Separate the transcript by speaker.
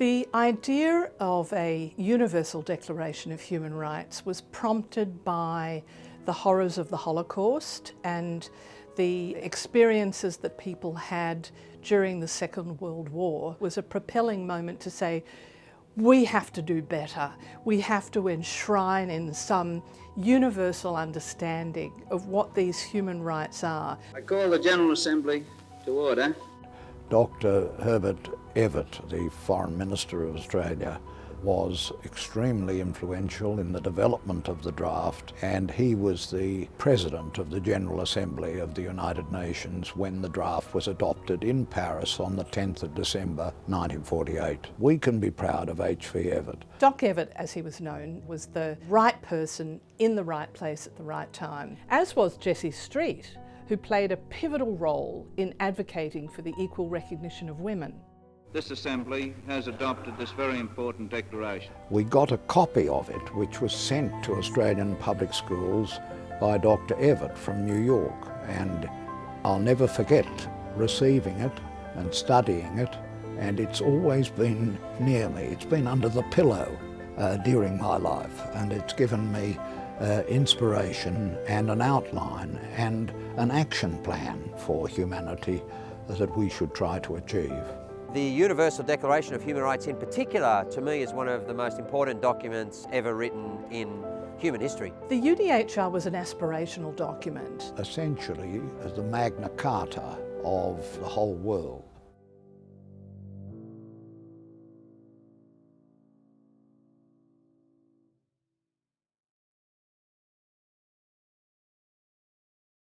Speaker 1: The idea of a universal declaration of human rights was prompted by the horrors of the Holocaust and the experiences that people had during the Second World War. It was a propelling moment to say, we have to do better. We have to enshrine in some universal understanding of what these human rights are.
Speaker 2: I call the General Assembly to order.
Speaker 3: Dr. Herbert Evatt, the Foreign Minister of Australia, was extremely influential in the development of the draft, and he was the President of the General Assembly of the United Nations when the draft was adopted in Paris on the 10th of December 1948. We can be proud of H.V. Evatt.
Speaker 1: Doc Evatt, as he was known, was the right person in the right place at the right time, as was Jessie Street, who played a pivotal role in advocating for the equal recognition of women.
Speaker 2: This Assembly has adopted this very important declaration.
Speaker 3: We got a copy of it, which was sent to Australian public schools by Dr. Evatt from New York, and I'll never forget receiving it and studying it, and it's always been near me. It's been under the pillow during my life, and it's given me inspiration and an outline and an action plan for humanity that we should try to achieve.
Speaker 4: The Universal Declaration of Human Rights in particular, to me, is one of the most important documents ever written in human history.
Speaker 1: The UDHR was an aspirational document.
Speaker 3: Essentially, as the Magna Carta of the whole world.